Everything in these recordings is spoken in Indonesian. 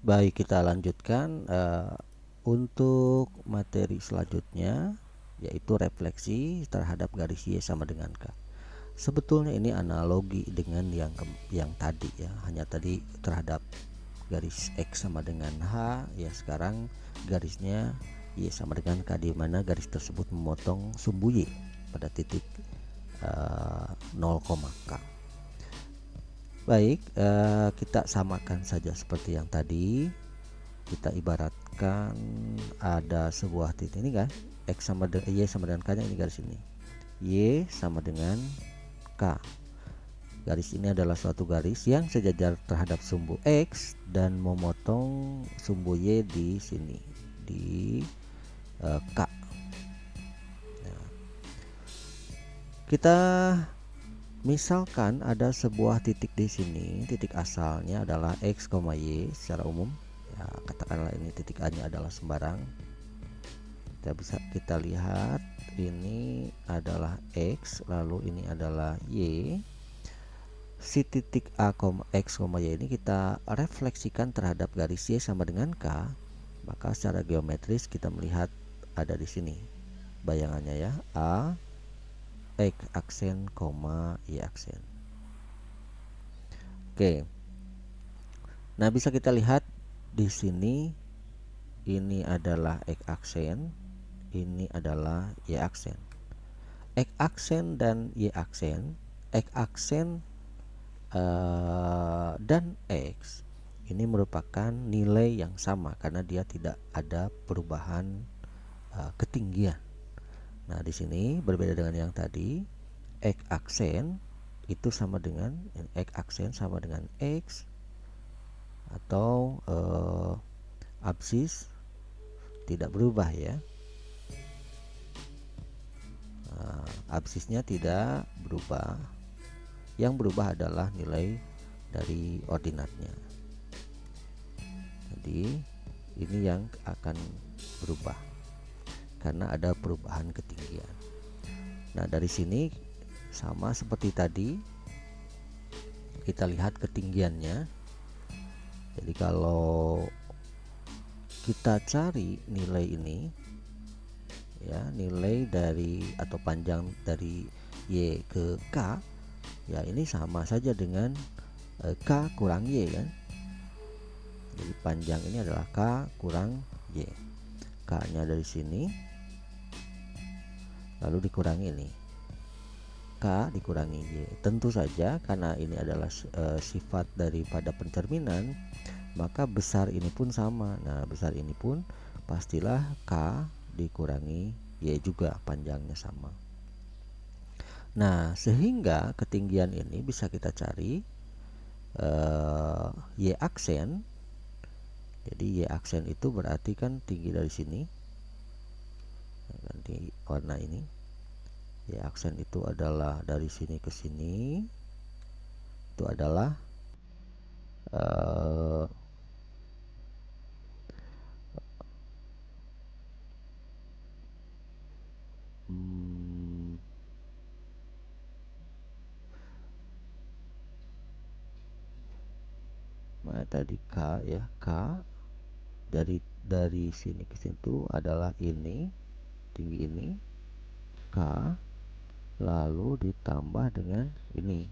Baik, kita lanjutkan untuk materi selanjutnya, yaitu refleksi terhadap garis Y sama dengan K. Sebetulnya ini analogi dengan yang tadi ya, hanya tadi terhadap garis X sama dengan H, ya sekarang garisnya Y sama dengan K, di mana garis tersebut memotong sumbu Y pada titik 0, K. Baik, kita samakan saja seperti yang tadi. Kita ibaratkan ada sebuah titik ini kan, X sama dengan Y sama dengan K nya, ini garis ini. Y sama dengan K. Garis ini adalah suatu garis yang sejajar terhadap sumbu X dan memotong sumbu Y di sini, di K. Nah, kita misalkan ada sebuah titik di sini, titik asalnya adalah X, Y secara umum. Ya, katakanlah ini titik A nya adalah sembarang. Kita lihat ini adalah X, lalu ini adalah Y. Si titik A, X, Y ini kita refleksikan terhadap garis Y sama dengan K, maka secara geometris kita melihat ada di sini bayangannya ya, A X aksen, Y aksen. Oke. Nah, bisa kita lihat di sini ini adalah X aksen, ini adalah Y aksen. X aksen dan Y aksen, X aksen dan X ini merupakan nilai yang sama karena dia tidak ada perubahan ketinggian. Nah, di sini berbeda dengan yang tadi, X aksen itu sama dengan X aksen sama dengan X, atau absis tidak berubah ya. Absisnya tidak berubah. Yang berubah adalah nilai dari ordinatnya. Jadi ini yang akan berubah karena ada perubahan ketinggian. Nah, dari sini sama seperti tadi, kita lihat ketinggiannya. Jadi kalau kita cari nilai ini ya, nilai dari atau panjang dari Y ke K, ya ini sama saja dengan K kurang Y kan. Jadi panjang ini adalah K kurang Y. K nya dari sini, lalu dikurangi ini, K dikurangi Y. Tentu saja karena ini adalah sifat daripada pencerminan, maka besar ini pun sama. Nah, besar ini pun pastilah K dikurangi Y juga, panjangnya sama. Nah, sehingga ketinggian ini bisa kita cari Y aksen. Jadi Y aksen itu berarti kan tinggi dari sini, di warna ini. Y aksen itu adalah dari sini ke sini, itu adalah mana tadi, K ya, K dari sini ke situ adalah ini, tinggi ini K, lalu ditambah dengan ini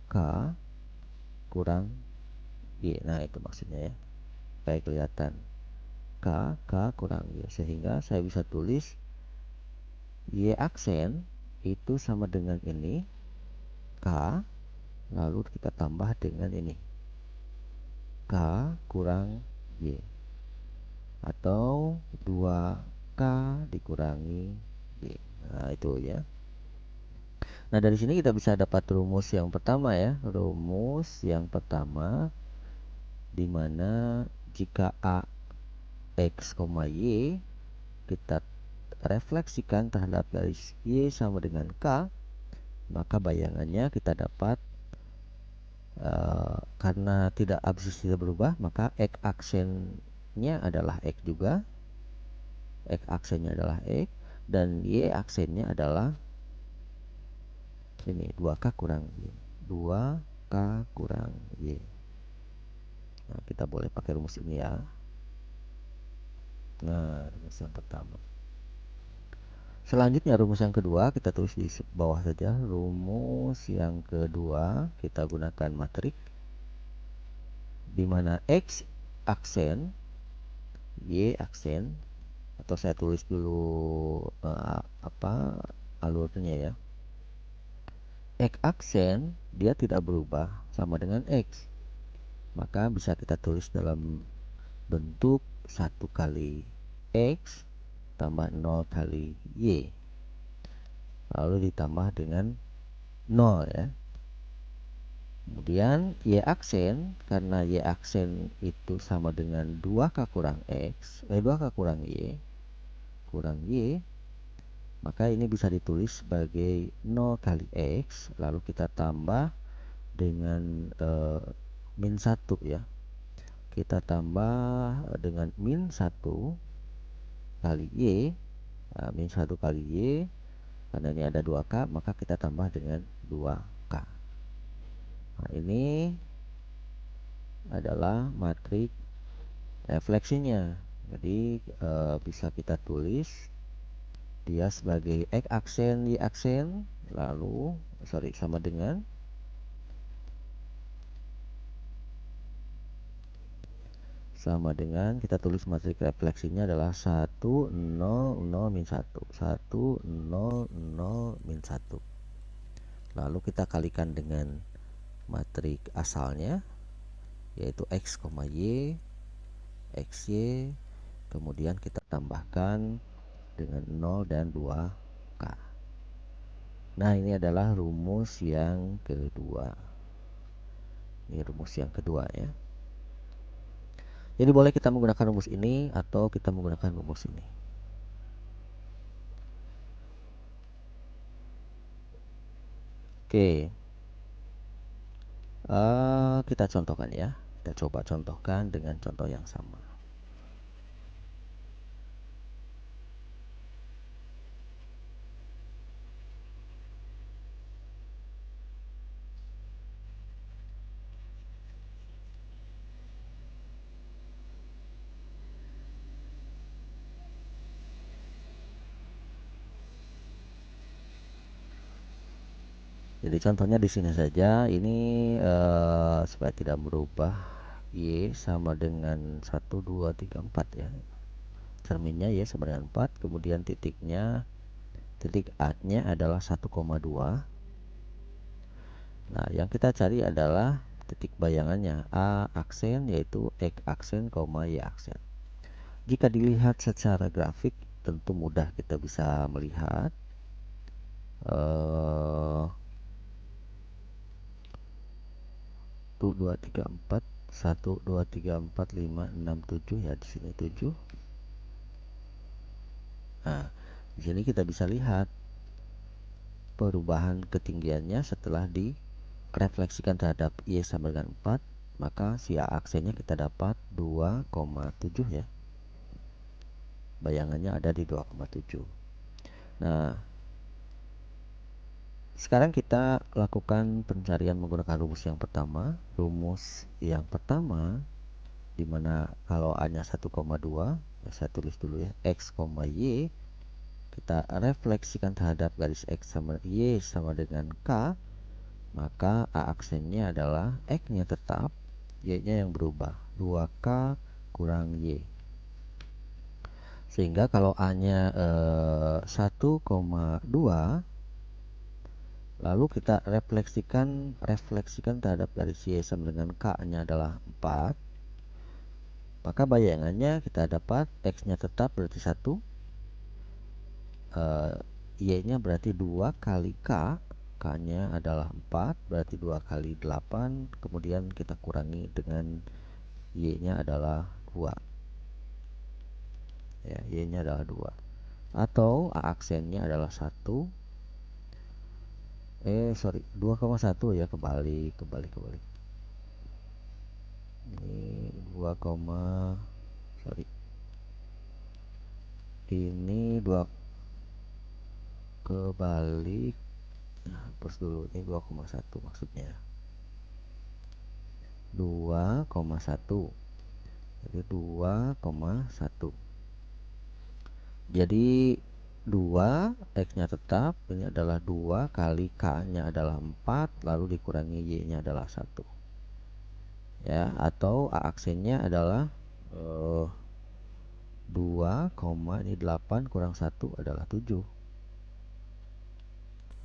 K kurang Y. Nah, itu maksudnya ya, kayak kelihatan K kurang Y, sehingga saya bisa tulis Y aksen itu sama dengan ini K, lalu kita tambah dengan ini K kurang Y, atau 2K dikurangi Y. Nah, itu ya. Nah, dari sini kita bisa dapat rumus yang pertama ya. Rumus yang pertama, di mana jika A X, Y kita refleksikan terhadap garis Y sama dengan K, maka bayangannya kita dapat karena tidak absis tidak berubah, maka X aksennya adalah X juga, X aksennya adalah X, dan Y aksennya adalah ini 2K kurang Y, 2K kurang Y. Nah, kita boleh pakai rumus ini ya. Nah, rumus yang pertama. Selanjutnya rumus yang kedua kita tulis di bawah saja. Rumus yang kedua kita gunakan matrik di mana X aksen, Y aksen, atau saya tulis dulu alurnya ya. X aksen dia tidak berubah sama dengan X, maka bisa kita tulis dalam bentuk 1 kali X tambah 0 kali Y, lalu ditambah dengan 0 ya. Kemudian Y aksen, karena Y aksen itu sama dengan 2K kurang X, 2K kurang Y, maka ini bisa ditulis sebagai 0 kali X, lalu kita tambah dengan min 1 ya. Kita tambah dengan min 1 kali Y, min 1 kali Y, karena ini ada 2K, maka kita tambah dengan 2K. Nah, ini adalah matrik refleksinya. Jadi bisa kita tulis dia sebagai X aksen, Y aksen, lalu sama dengan kita tulis matrik refleksinya adalah 1 0 0 min 1, 1 0 0 min 1. Lalu kita kalikan dengan matrik asalnya, yaitu X, Y, XY, kemudian kita tambahkan dengan 0 dan 2K. Nah, ini adalah rumus yang kedua. Ini rumus yang kedua ya. Jadi boleh kita menggunakan rumus ini atau kita menggunakan rumus ini. Oke. Kita contohkan ya. Kita coba contohkan dengan contoh yang sama. Jadi contohnya di sini saja. Ini supaya tidak berubah, Y sama dengan 1 2 3 4 ya. Cerminnya Y sama dengan 4, kemudian titik A-nya adalah 1,2. Nah, yang kita cari adalah titik bayangannya, A aksen yaitu X aksen, Y aksen. Jika dilihat secara grafik tentu mudah kita bisa melihat 1 2 3 4 1 2 3 4 5 6 7 ya, di sini 7. Nah, di sini kita bisa lihat perubahan ketinggiannya setelah direfleksikan terhadap Y sama dengan 4, maka si A aksennya kita dapat 2,7 ya. Bayangannya ada di 2,7. Nah, sekarang kita lakukan pencarian menggunakan rumus yang pertama. Rumus yang pertama dimana kalau A-nya 1,2, ya saya tulis dulu ya, X, Y, kita refleksikan terhadap garis X sama Y sama dengan K, maka A aksennya adalah X-nya tetap, Y-nya yang berubah, 2K kurang Y. Sehingga kalau A-nya 1,2, lalu kita refleksikan terhadap garis Y sama dengan K-nya adalah 4, maka bayangannya kita dapat X-nya tetap berarti 1, Y-nya berarti 2 kali K, K-nya adalah 4, berarti 2 kali 8, kemudian kita kurangi dengan Y-nya adalah 2. Ya, Y-nya adalah 2. Atau A aksennya adalah 1. 2,1 ya, kebalik. Ini 2, ini 2 kebalik. Nah, hapus dulu, ini 2,1 maksudnya. 2,1. Jadi 2,1. Jadi 2 X-nya tetap, ini adalah 2 kali K-nya adalah 4, lalu dikurangi Y-nya adalah 1. Ya, atau A aksennya adalah 2, ini 8 kurang 1 adalah 7.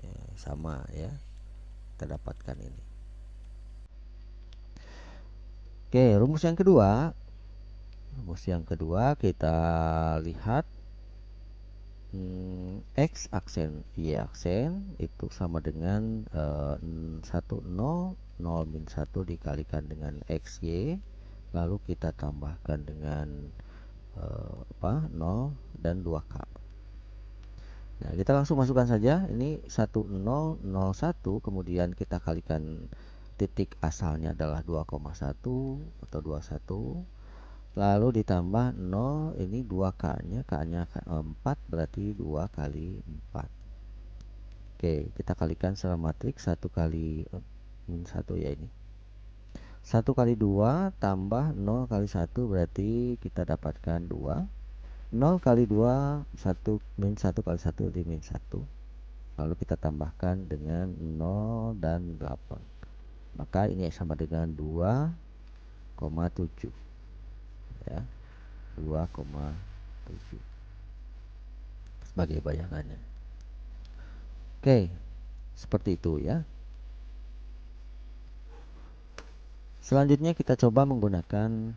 Ya, sama ya, kita dapatkan ini. Oke, rumus yang kedua. Rumus yang kedua kita lihat X aksen Y aksen itu sama dengan 1 0 0 min 1 dikalikan dengan XY, lalu kita tambahkan dengan 0 dan 2K. Nah, kita langsung masukkan saja. Ini 1 0 0 1, kemudian kita kalikan titik asalnya adalah 2,1 atau 21, lalu ditambah 0, ini 2K-nya, K-nya 4, berarti 2 kali 4. Oke, kita kalikan secara matriks 1 kali min 1 ya ini. 1 kali 2 tambah 0 kali 1 berarti kita dapatkan 2. 0 kali 2, 1 min 1 kali 1 di min 1. Lalu kita tambahkan dengan 0 dan 8. Maka ini sama dengan 2,7 ya. 2,7 sebagai bayangannya. Oke, seperti itu ya. Selanjutnya kita coba menggunakan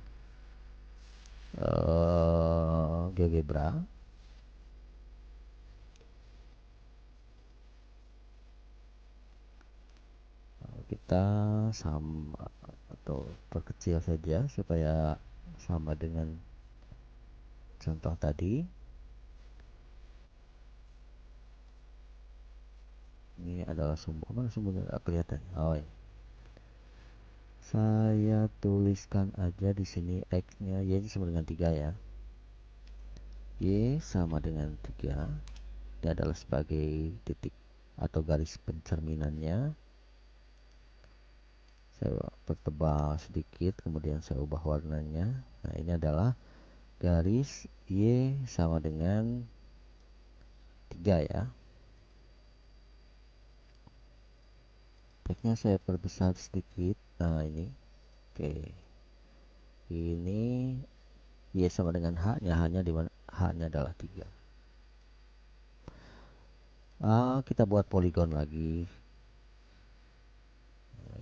GeoGebra. Kita sama atau perkecil saja supaya sama dengan contoh tadi. Ini adalah sumber, mana sumbernya? Kelihatan. Oh ya. Saya tuliskan aja di sini X-nya, Y sama dengan 3 ya. Y sama dengan 3. Ini adalah sebagai titik atau garis pencerminannya. Saya pertebal sedikit, kemudian saya ubah warnanya. Nah, ini adalah garis Y sama dengan 3 ya. Teksnya saya perbesar sedikit. Nah, ini. Oke. Ini Y sama dengan H-nya, hanya di mana H-nya adalah 3. Kita buat poligon lagi.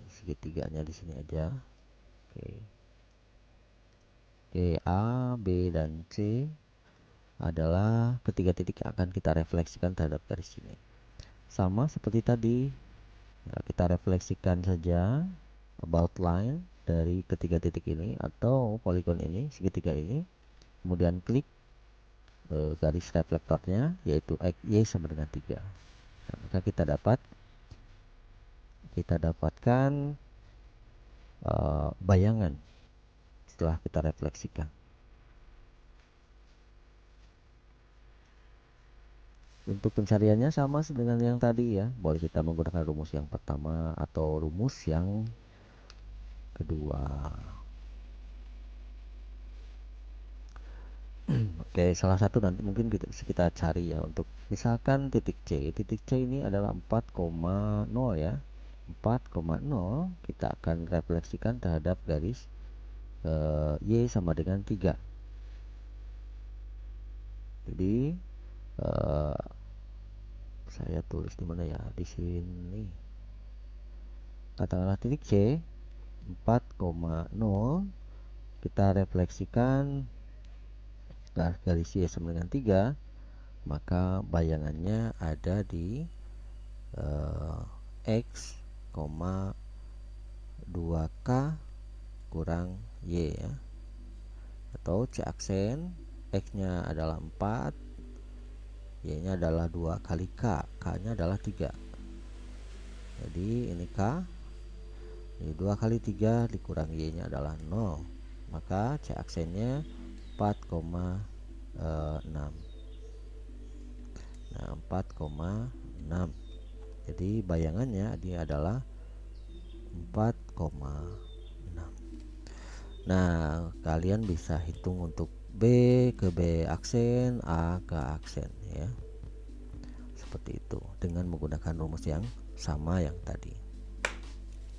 Segitiganya di sini aja. Oke. Oke, A, B, dan C adalah ketiga titik yang akan kita refleksikan terhadap garis ini. Sama seperti tadi, ya, kita refleksikan saja about line dari ketiga titik ini atau poligon ini, segitiga ini. Kemudian klik garis reflektornya, yaitu Y sama dengan 3. Nah, maka kita dapatkan bayangan setelah kita refleksikan. Untuk pencariannya sama dengan yang tadi ya. Boleh kita menggunakan rumus yang pertama atau rumus yang kedua. Oke, salah satu nanti mungkin kita cari ya, untuk misalkan titik C. Titik C ini adalah 4,0 ya. 4,0 kita akan refleksikan terhadap garis Y sama dengan 3. Jadi saya tulis di mana ya? Di sini. Katakanlah titik C 4,0 kita refleksikan garis Y sama dengan 3, maka bayangannya ada di X, 2K kurang Y ya. Atau C aksen, X-nya adalah 4, Y-nya adalah 2 kali K, K-nya adalah 3. Jadi ini K, ini 2 kali 3 dikurang Y-nya adalah 0. Maka C aksennya 4,6. Nah, 4,6. Jadi bayangannya dia adalah 4,6. Nah, kalian bisa hitung untuk B ke B aksen, A ke aksen ya. Seperti itu dengan menggunakan rumus yang sama yang tadi.